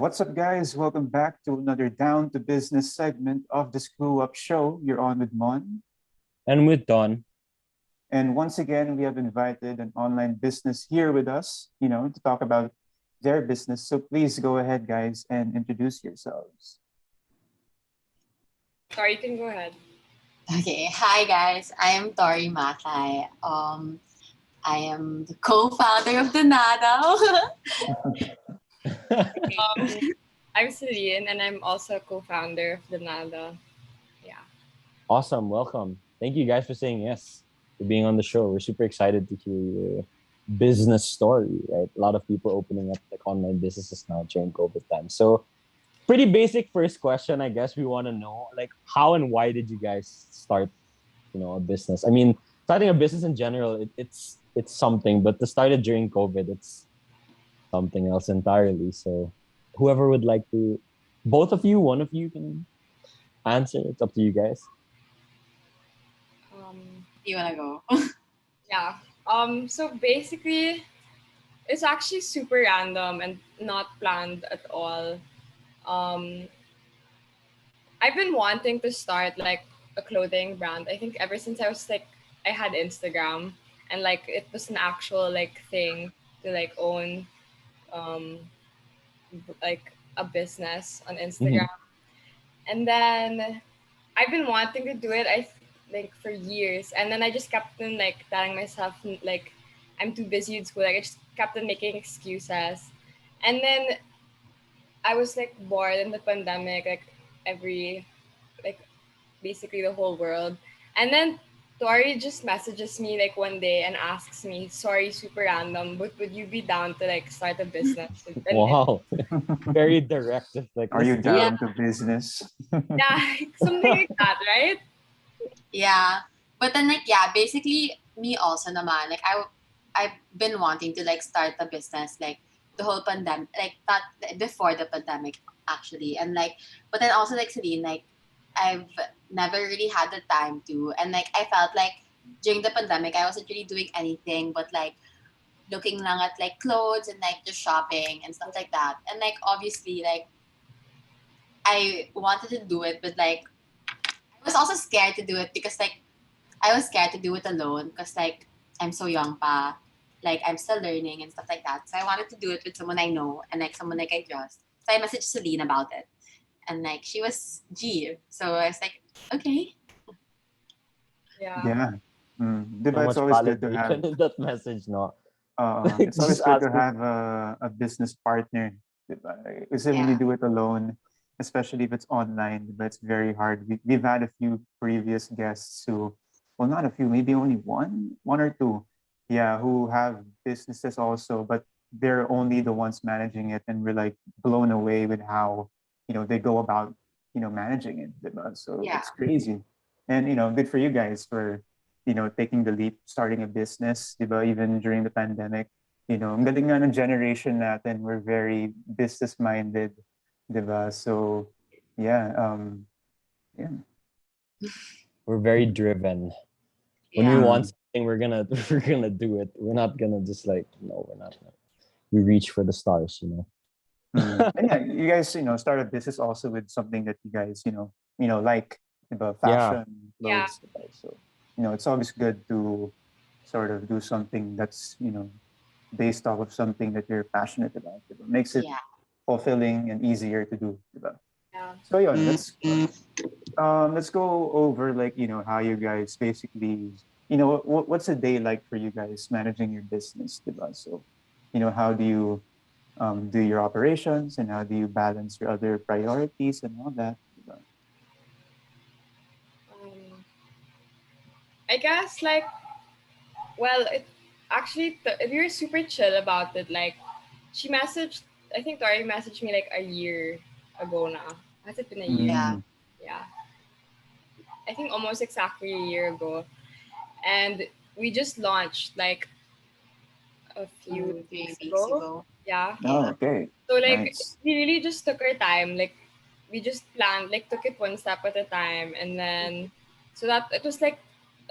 What's up, guys? Welcome back to another Down to Business segment of the Screw Up Show. You're on with Mon. And with Don. And once again, we have invited an online business here with us, to talk about their business. So please go ahead, guys, and introduce yourselves. Sorry, you can go ahead. Okay, hi guys. I am Tori Mathay. I am the co-founder of I'm Celine, and I'm also a co-founder of DENADATHELABEL. Yeah. Awesome. Welcome. Thank you guys for saying yes to being on the show. We're super excited to hear your business story, right? A lot of people opening up like online businesses now during COVID time. So pretty basic first question, I guess we want to know, like, how and why did you guys start, a business? I mean, starting a business in general, it's something, but to start it during COVID, it's something else entirely. So whoever would like to, both of you, one of you can answer. It's up to you guys. You wanna go? Yeah. So basically, it's actually super random and not planned at all. I've been wanting to start like a clothing brand. I think ever since I had Instagram, and like it was an actual like thing to like own like a business on Instagram. And then I've been wanting to do it like for years, and then I just kept on like telling myself like I'm too busy in school. Like I just kept on making excuses, and then I was like bored in the pandemic, like like basically the whole world. And then Tori just messages me like one day and asks me, sorry, super random, but would you be down to like start a business? Wow. Very direct. Like, Are you down to business? Yeah, something like that, right? Yeah, but then basically me also naman. Like I've been wanting to like start a business like the whole pandemic, like not before the pandemic actually, and like but then also like Celine, like I've never really had the time to, and like I felt like during the pandemic I wasn't really doing anything but like looking lang at like clothes and like just shopping and stuff like that, and like obviously like I wanted to do it, but like I was also scared to do it because like I was scared to do it alone because like I'm so young pa, like I'm still learning and stuff like that. So I wanted to do it with someone I know and like someone like I trust. So I messaged Celine about it, and like she was G. So I was like, okay. Yeah. Yeah. So Diba, much it's always good to have. validation in that message, no? It's always Just good to asking. have a business partner. Diba? Because when you do it alone, especially if it's online, but it's very hard. We've had a few previous guests who, well, not a few, maybe only one or two, yeah, who have businesses also, but they're only the ones managing it, and we're like blown away with how they go about managing it. Diba? So Yeah. it's crazy, and good for you guys for taking the leap, starting a business, diba? Even during the pandemic. Ang galing nga ng generation natin, we're very business-minded, diba? So, yeah, yeah. We're very driven. When we want something, we're gonna do it. We're not gonna just like, no, we're not. We reach for the stars, And yeah, you guys, start a business also with something that you guys, like, diba? Fashion, clothes, diba? So, it's always good to sort of do something that's, based off of something that you're passionate about. Diba? Makes it fulfilling and easier to do. Diba? Yeah. So yeah, let's go over like how you guys basically what's a day like for you guys managing your business, diba? So how do you do your operations, and how do you balance your other priorities and all that, diba? I guess like, well, it actually if you're super chill about it, like she messaged. I think Tori messaged me like a year ago now. Has it been a year? Yeah. I think almost exactly a year ago, and we just launched like a few 3 weeks weeks ago. ago. Yeah. Oh, okay. So like Nice. we really just took our time. Like we just planned, like took it one step at a time, and then so that it was like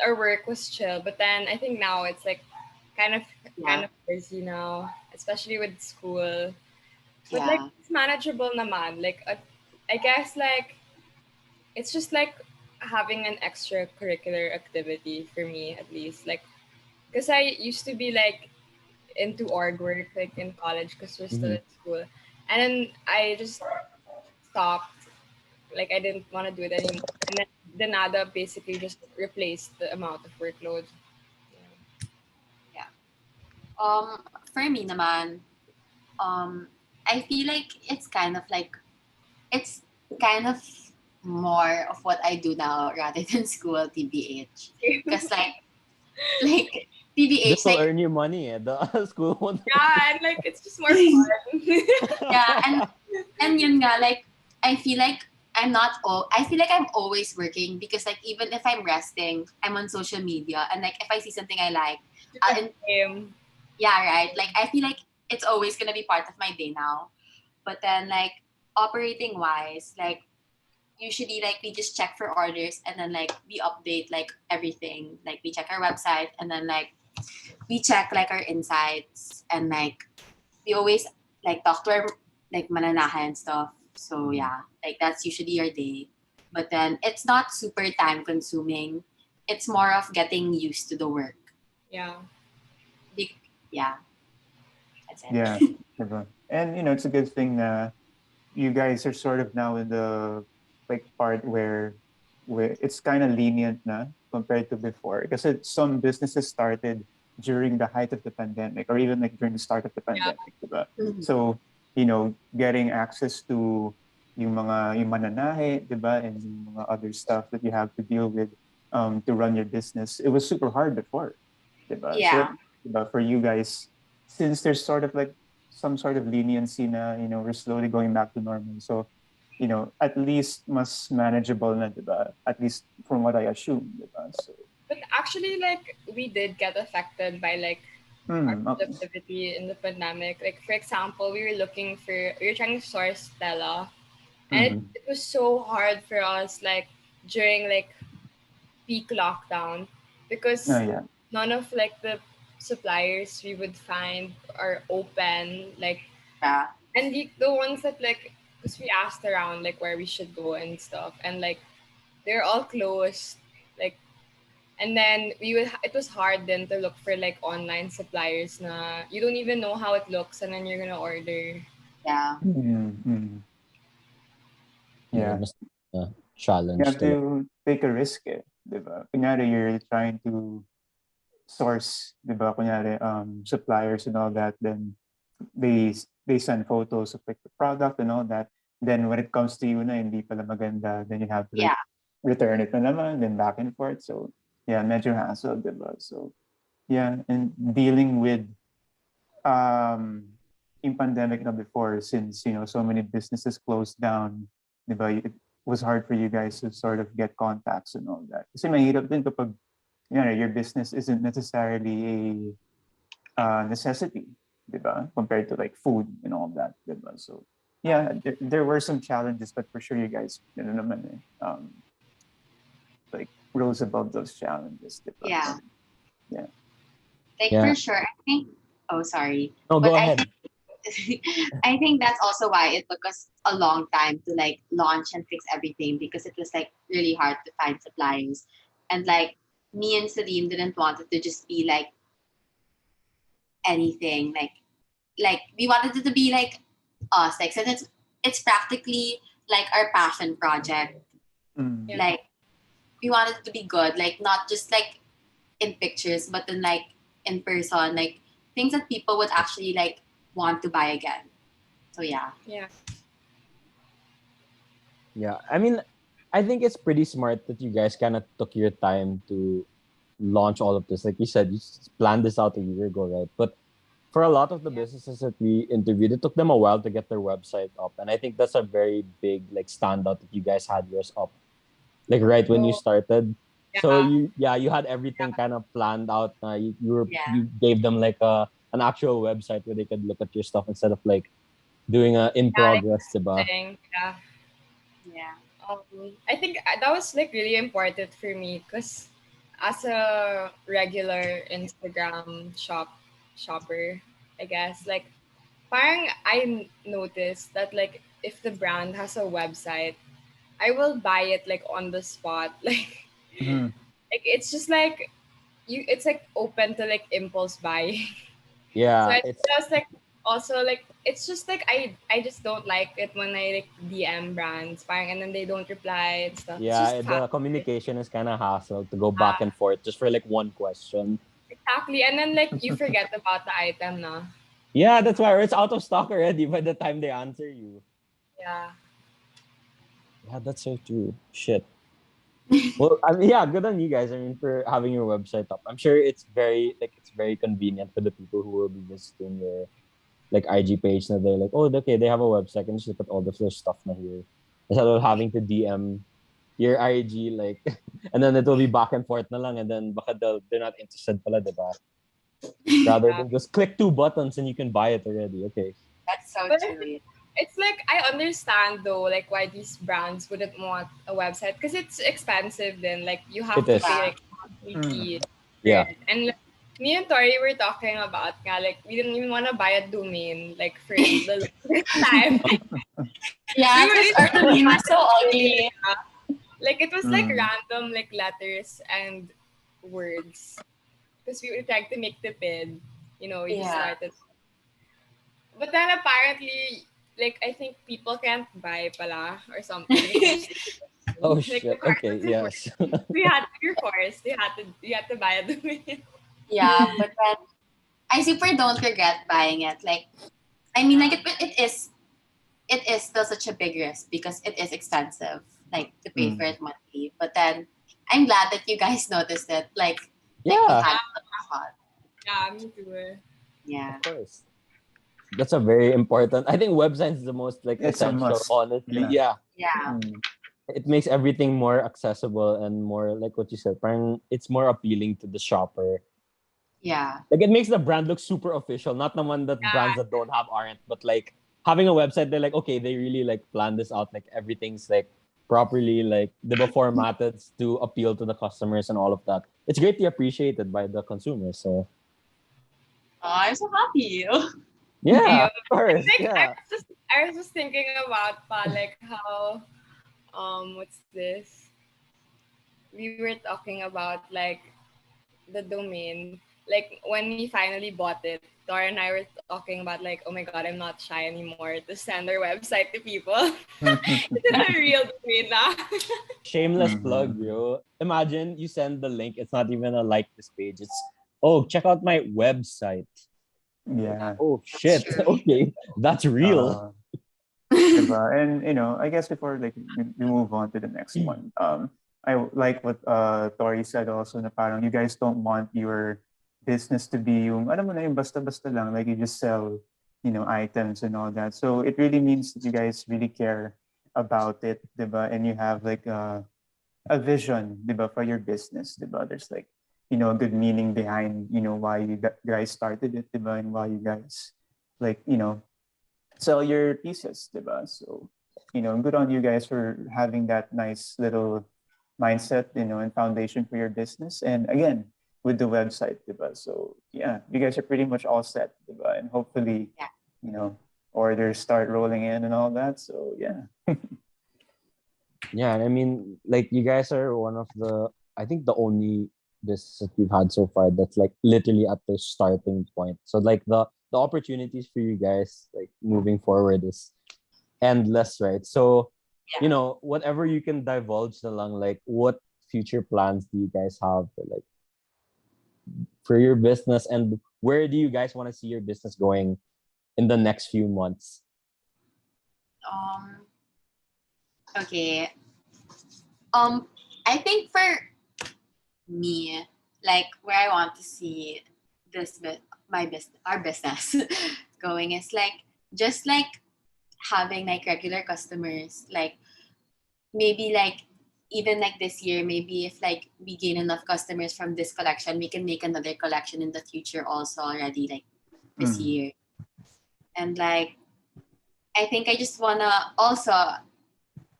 our work was chill. But then I think now it's like kind of busy now, especially with school. But like it's manageable naman. Like I guess like it's just like having an extracurricular activity for me at least. Like because I used to be like into org work like in college because we're still Mhm. in school, and then I just stopped. Like I didn't want to do it anymore, and then the nada basically just replaced the amount of workload. Yeah. For me naman, I feel like it's kind of more of what I do now rather than school, TBH. Yeah, Because like TBH, This will earn you money. The school one. yeah, and like it's just more fun. yeah, and yun nga, like I feel like I feel like I'm always working because like even if I'm resting, I'm on social media and like if I see something I like, and Same. yeah, right. Like I feel like it's always gonna be part of my day now. But then like operating wise, like usually like we just check for orders and then like we update like everything. Like we check our website and then like we check like our insights and like we always like talk to our like mananahan and stuff. So yeah, like that's usually our day. But then it's not super time consuming. It's more of getting used to the work. Yeah. Yeah, that's it. Yeah. Diba? And it's a good thing that you guys are sort of now in the like part where it's kind of lenient na compared to before because some businesses started during the height of the pandemic or even like during the start of the Yeah. pandemic, diba? Mhm. So getting access to yung mananahe, diba, and yung mga other stuff that you have to deal with to run your business, it was super hard before, diba? So Yeah, diba, for you guys, since there's sort of like some sort of leniency na, we're slowly going back to normal. So, at least mas manageable na, diba? At least from what I assume, diba? So, But actually, like, we did get affected by like our okay. productivity in the pandemic. Like, for example, we were trying to source Stella, and it, Mm-hmm. it was so hard for us, like, during like peak lockdown, Oh, because yeah. none of like the suppliers we would find are open. Like, yeah, and the ones that like, because we asked around like where we should go and stuff, and like they're all closed. Like, and then it was hard then to look for like online suppliers na you don't even know how it looks, and then you're gonna order. yeah, Mm-hmm. Yeah, it Yeah. must be a You challenge have to like. to take a risk, eh, diba? Kunyari, you're trying to source, diba? Kunyari, suppliers and all that, then they send photos of like the product and all that. Then when it comes to you na hindi pala maganda, then you have to like yeah, return it na naman, then back and forth. So yeah, medyo hassle, diba? So yeah, and dealing with um in pandemic na before, since so many businesses closed down, diba? It was hard for you guys to sort of get contacts and all that. Kasi mahirap din kapag your business isn't necessarily a necessity, diba? Compared to like food and all that, diba? So yeah, there were some challenges, but for sure you guys, naman like rose above those challenges, diba? yeah. And yeah. Like Yeah. for sure, I think. Oh, sorry, No, but go I ahead. think I think that's also why it took us a long time to like launch and fix everything because it was like really hard to find suppliers, and like me and Celine didn't want it to just be like anything like we wanted it to be like us like since it's practically like our passion project. Mm. Yeah. Like we wanted it to be good, like not just like in pictures but then like in person, like things that people would actually like want to buy again. So yeah. Yeah. Yeah, I mean, I think it's pretty smart that you guys kind of took your time to launch all of this. Like you said, you planned this out a year ago, right? But for a lot of the businesses that we interviewed, it took them a while to get their website up, and I think that's a very big like standout that you guys had yours up like right when you So started. So yeah. you had everything kind of planned out. Yeah, You gave them like an actual website where they could look at your stuff instead of like doing a in Yeah, like progress, diba? thing. Yeah. yeah, I think that was like really important for me because as a regular Instagram shopper, I guess like parang I noticed that like if the brand has a website, I will buy it like on the spot. Mhm. Like it's just like it's like open to like impulse buying. So Yeah, I it's was like also like it's just like I just don't like it when I like DM brands parang and then they don't reply and stuff. It's just yeah, fast. the communication is kind of hassle to go back and forth just for like one question. Exactly. And then like you forget about the item na. Yeah, that's why it's out of stock already by the time they answer you. Yeah. Yeah, that's so true. Shit. Well, I mean, yeah, good on you guys. I mean, for having your website up. I'm sure it's very convenient for the people who will be visiting your like IG page. That they're like, oh, okay, they have a website. I can just look at all the their stuff na here instead of having to DM your IG like, and then it will be back and forth na lang, and then baka they're not interested pala, diba? Rather Yeah. than just click two buttons and you can buy it already. Okay. That's so But true. it's like I understand though like why these brands wouldn't want a website because it's expensive then like you It have to pay is. Yeah. like monthly Mm. fee for Yeah. it. And like, me and Tori were talking about nga, like we didn't even want to buy a domain like for the longest time. We Yeah, were because really our domain was so ugly. like it was like Mm. random like letters and words because we were trying to make the bid. We just Yeah. started. But then apparently, like I think people can't buy pala or something because Oh like the shit. card Okay. doesn't work. Yes. We were forced. You had to buy a domain. Yeah, but then I super don't regret buying it. Like, I mean, like it is still such a big risk because it is expensive, like to pay for Mm. it monthly. But then I'm glad that you guys noticed it. Like we Yeah. had a thought. Yeah, me too. Yeah. Of course. That's a very important. I think websites is the most like It's a essential. must. Honestly, Yeah. yeah. Yeah. Mm. It makes everything more accessible and more like what you said. Parang it's more appealing to the shopper. Yeah. Like it makes the brand look super official. Not the one that brands Yeah, that don't have aren't, but like having a website, they're like, okay, they really like plan this out. Like everything's like properly like they were formatted to appeal to the customers and all of that. It's greatly appreciated by the consumers. So Oh, I'm so happy. yeah, same. of course, Like yeah. I was just thinking about like how what's this? We were talking about like the domain. Like when we finally bought it, Dora and I were talking about like, oh my god, I'm not shy anymore to send our website to people. This is a real domain now. Shameless plug, Mhm. yo. Imagine you send the link. It's not even a like this page. It's oh, check out my website. Yeah. Oh That's shit. true. Okay, that's real. Uh, diba? And I guess before like we move on to the next one, I like what Tori said also na parang you guys don't want your business to be yung alam mo na yung basta-basta lang, like you just sell items and all that. So it really means that you guys really care about it, diba? And you have like a vision, diba, for your business, diba? There's like a good meaning behind why you guys started it, diba? And why you guys like sell your pieces, diba? So, good on you guys for having that nice little mindset, and foundation for your business. And again, with the website, diba? So, yeah, you guys are pretty much all set, diba? And hopefully, Yeah. you know, orders start rolling in and all that. So, yeah. Yeah, I mean, like you guys are one of the I think the only business that we've had so far that's like literally at the starting point. So like the opportunities for you guys like moving forward is endless, right? So, whatever you can divulge along like what future plans do you guys have for your business and where do you guys want to see your business going in the next few months? Um. Okay. I think for me, like where I want to see my business, our business going is like just like having like regular customers, like maybe like even like this year, maybe if like we gain enough customers from this collection, we can make another collection in the future also already like this Mm. year. And like I think I just wanna also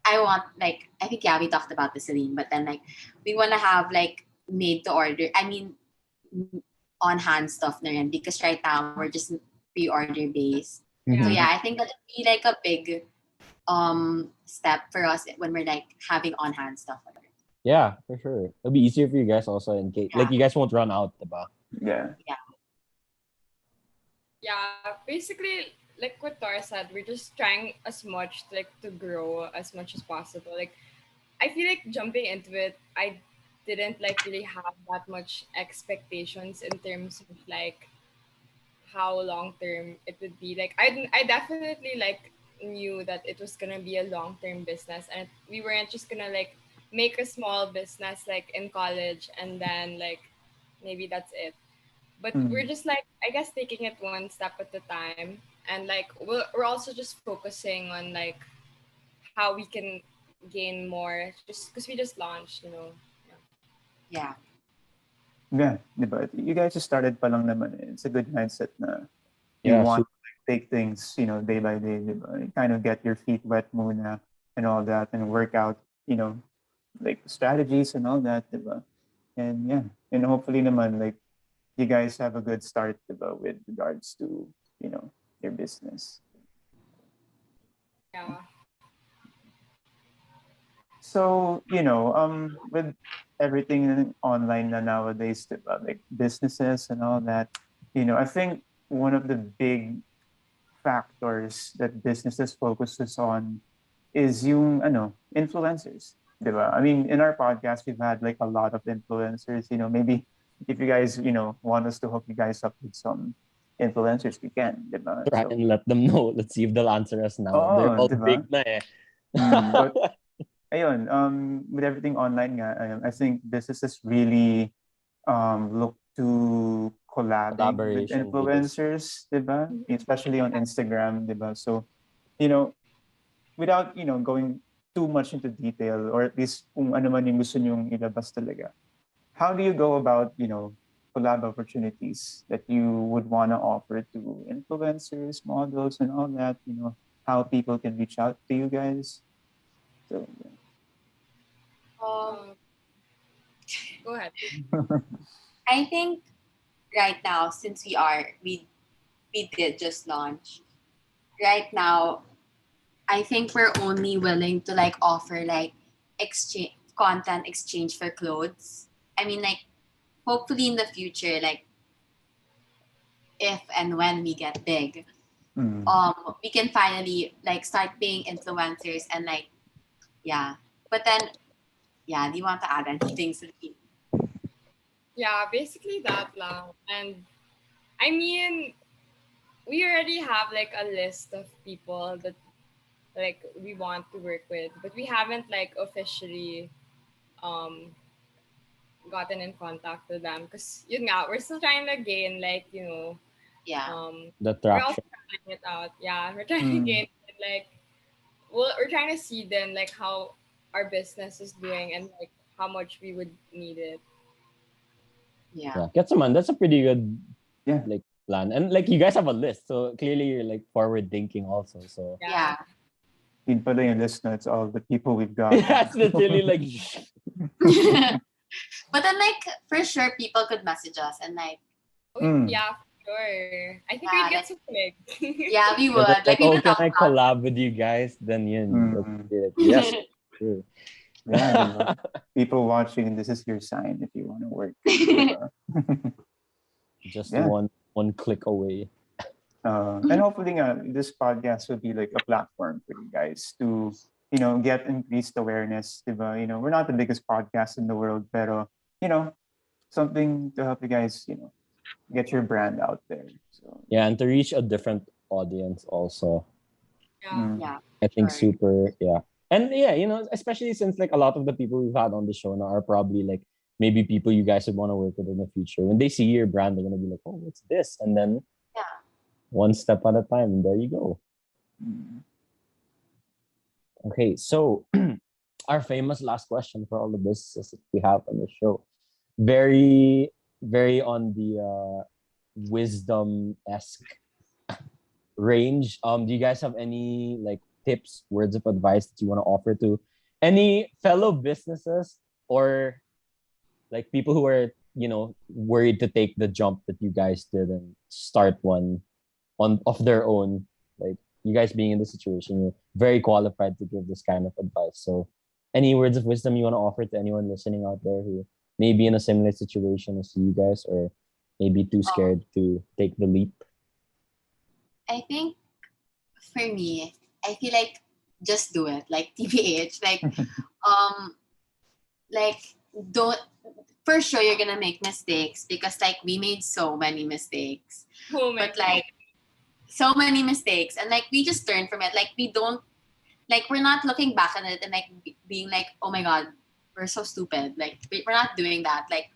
I want like I think yeah we talked about this Celine, but then like we wanna have like made to order. I mean on hand stuff na rin because right now we're just pre-order based. So Yeah. yeah, I think that'd be like a big step for us when we're like having on hand stuff like that. Yeah, for sure. It'll be easier for you guys also in case like Yeah. you guys won't run out, diba? Yeah. Yeah, basically, like what Tor said, we're just trying as much like to grow as much as possible. Like I feel like jumping into it, I didn't like really have that much expectations in terms of like how long term it would be. Like I definitely like knew that it was gonna be a long term business, and we weren't just gonna like make a small business like in college and then like maybe that's it. But we're Mm. just like I guess taking it one step at a time, and like we're also just focusing on like how we can gain more just because we just launched, you know. Yeah. Yeah, diba? You guys just started pa lang naman. It's a good mindset na you Yeah, want to like, take things, day by day, diba? You kind of get your feet wet muna and all that and work out, like strategies and all that, diba? And yeah, and hopefully naman like you guys have a good start, diba, with regards to, your business. Yeah. So, with everything online na nowadays, diba, like businesses and all that, I think one of the big factors that businesses focuses on is yung influencers, diba? I mean, in our podcast, we've had like a lot of influencers. Maybe if you guys want us to hook you guys up with some influencers, we can, diba? try So, and let them know. Let's see if they'll answer us now. They're oh, all diba? big na eh. But ayun, with everything online nga, I think businesses really look to collabing with Collaboration videos. influencers, diba? Especially on Instagram, diba? So, you know, without, going too much into detail, or at least kung ano man yung gusto nyong ilabas talaga, how do you go about, collab opportunities that you would want to offer to influencers, models, and all that, how people can reach out to you guys? So, Um, Um, Go ahead. I think right now, since we did just launch, right now I think we're only willing to like offer like exchange content exchange for clothes. I mean, like hopefully in the future, like if and when we get big, mm, we can finally like start paying influencers and like yeah. But then yeah, do you want to add anything, Celine? Yeah, basically that lang. And I mean, we already have like a list of people that like we want to work with, but we haven't like officially um gotten in contact with them because yun nga, we're still trying to gain like, Yeah, The we're also traction. trying it out. Yeah, we're trying to mm, gain it, like we're trying to see then like how our business is doing and like how much we would need it. yeah, Yeah. Get some man. That's a pretty good yeah. like plan. And like you guys have a list. So clearly you're like forward thinking also. So Yeah. yeah. Yun pala yung list na, it's all the people we've got. that's literally like But then like for sure people could message us and like Oh Mm. yeah, for sure. I think Yeah, we'd get like- some big. yeah, we yeah, would. that's Like like, we oh, would can talk I about collab with you guys? Then yun. That's Mm. it. Yes. Sure. Yeah, diba? People watching, this is your sign if you want to work. Diba? Just Yeah. one click away. And hopefully this podcast will be like a platform for you guys to, get increased awareness. Diba? We're not the biggest podcast in the world, pero, something to help you guys, get your brand out there. So, Yeah, and to reach a different audience also. Yeah. Yeah, I think sure. super, yeah. And yeah, especially since like a lot of the people we've had on the show now are probably like maybe people you guys would want to work with in the future. When they see your brand, they're gonna be like, oh, what's this? And then Yeah. one step at a time, there you go. mm, Okay, so our famous last question for all the businesses that we have on the show. Very, very on the wisdom-esque range. Do you guys have any like tips, words of advice that you want to offer to any fellow businesses or like people who are, worried to take the jump that you guys did and start one on of their own? Like you guys being in this situation, you're very qualified to give this kind of advice. So any words of wisdom you want to offer to anyone listening out there who may be in a similar situation as you guys, or maybe too scared to take the leap? I think for me, I feel like just do it. Like TBH, like don't. For sure, you're gonna make mistakes because like we made so many mistakes, Oh my but like so many mistakes, and like we just learn from it. Like we don't like we're not looking back on it and like being like, oh my god, we're so stupid. Like we're not doing that. Like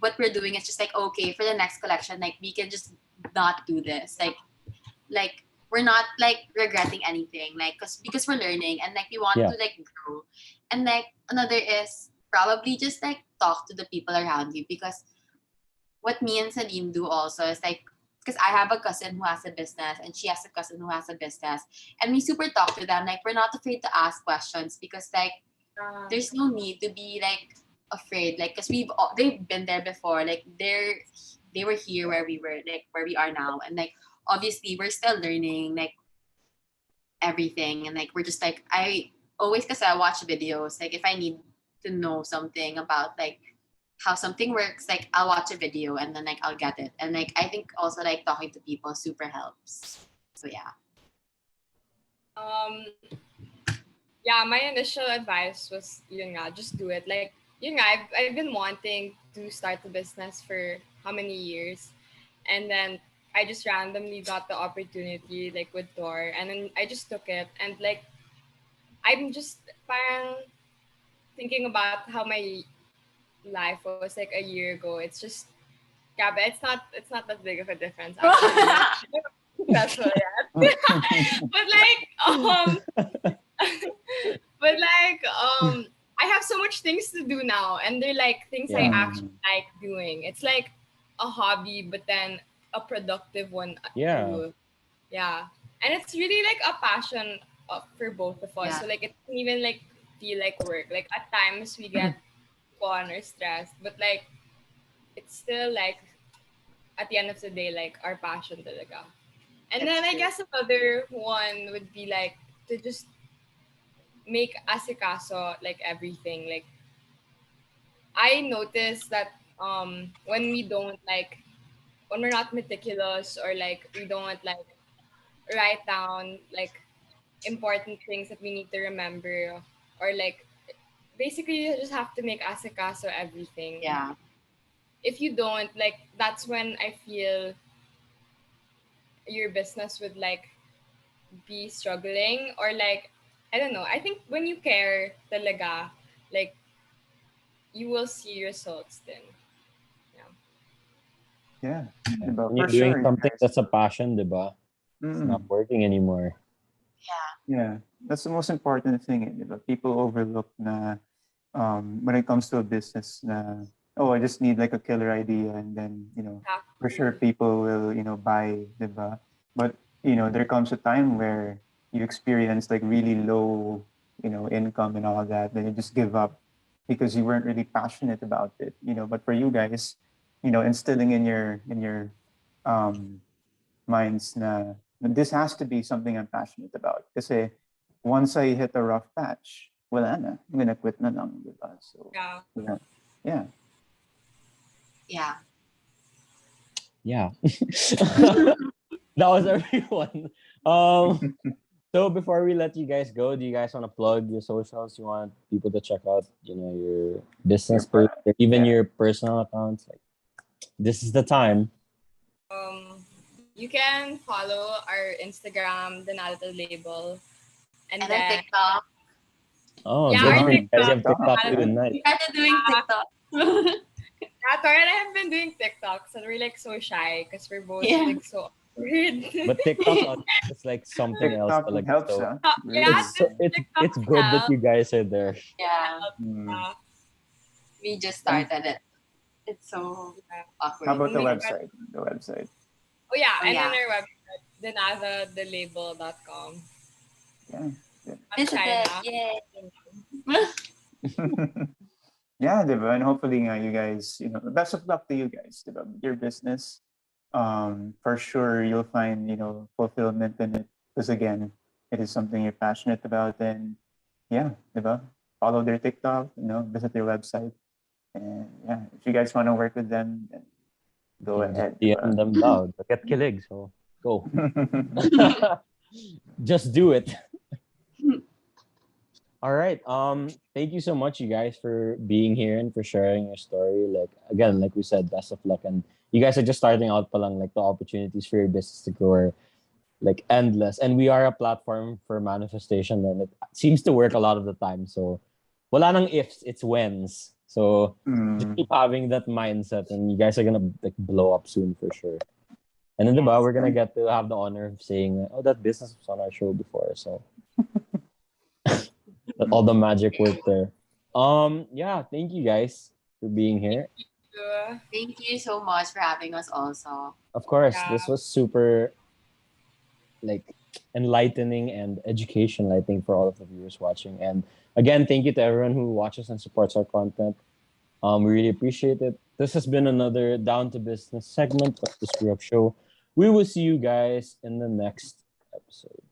what we're doing is just like, okay, for the next collection, like we can just not do this. Like we're not like regretting anything. Like because we're learning and like we want Yeah. to like grow. And like another is probably just like talk to the people around you, because what me and Celine do also is like, because I have a cousin who has a business and she has a cousin who has a business, and we super talk to them. Like we're not afraid to ask questions because like there's no need to be like afraid. Like because they've been there before. Like they were here where we were, like where we are now, and like obviously we're still learning like everything, and like we're just like I always, because I watch videos. Like if I need to know something about like how something works, like I'll watch a video and then like I'll get it. And like I think also like talking to people super helps. So yeah. Yeah, my initial advice was yun nga, just do it. Like yun nga, I've been wanting to start a business for how many years, and then I just randomly got the opportunity like with Tor, and then I just took it, and like I'm just parang thinking about how my life was like a year ago. It's just yeah, but it's not that big of a difference actually. That's what but like but like I have so much things to do now, and they're like things I Yeah. actually like doing. It's like a hobby but then a productive one Yeah. too. Yeah, and it's really like a passion for both of us. Yeah. So like it doesn't even like feel like work. Like at times we get fun or stressed, but like it's still like at the end of the day like our passion talaga. And That's then I true. guess another one would be like to just make asikaso like everything. Like I noticed that when we're not meticulous, or like we don't like write down like important things that we need to remember, or like basically you just have to make asikaso everything. Yeah. If you don't, like that's when I feel your business would like be struggling, or like I don't know. I think when you care talaga, like you will see results then. Yeah. Yeah, Yeah. diba? When For you're doing sure, you something guys. that's a passion, diba? It's not working anymore. Yeah, that's the most important thing. Diba? People overlook na when it comes to a business na, oh, I just need like a killer idea, and then for sure people will buy, diba? But there comes a time where you experience like really low income and all that, then you just give up because you weren't really passionate about it. But for you guys, instilling in your um minds na this has to be something I'm passionate about. Kasi once I hit a rough patch, wala na. I'm gonna quit na lang, diba? So, Yeah. yeah. Yeah. Yeah. Yeah. That was everyone. So before we let you guys go, do you guys want to plug your socials? You want people to check out, your business Your page, or even yeah. your personal accounts? Like, this is the time. You can follow our Instagram, DENADATHELABEL, and And then then TikTok. Oh, yeah, good our for you guys. You TikTok. have TikTok too. Nice. We started doing TikTok. Yeah, Tori and I have been doing TikTok, so we're like so shy because we're both Yeah. like so awkward. But TikTok is like something else. TikTok Like, helps, so huh? Yeah, Really. it's TikTok good that helps. you guys are there. Yeah. Uh, We just started it. It's so awkward. How about the We- website? The website. oh yeah, Oh, and yeah. then our website, denathathelabel.com. Yeah. Not Visit shy it. na. Yay. Yeah, diba? And hopefully you guys, best of luck to you guys, diba? With your business. for sure you'll find, fulfillment in it. Because again, it is something you're passionate about. And yeah, diba? Follow their TikTok, visit their website. And yeah, if you guys want to work with them, then go ahead, DM diba? them daw. Get kilig. So go. Just do it. All right. Thank you so much, you guys, for being here and for sharing your story. Like again, like we said, best of luck. And you guys are just starting out palang, like the opportunities for your business to grow are like endless. And we are a platform for manifestation and it seems to work a lot of the time. So wala nang ifs, it's whens. So just keep having that mindset and you guys are gonna like blow up soon for sure. And then Yes. we're gonna get to have the honor of saying, oh, that business was on our show before. So all the magic worked there. Yeah, thank you guys for being here. Thank you so much for having us also. Of course, Yeah. this was super like enlightening and educational, I think, for all of the viewers watching. And again, thank you to everyone who watches and supports our content. We really appreciate it. This has been another Down to Business segment of the Screw Up Show. We will see you guys in the next episode.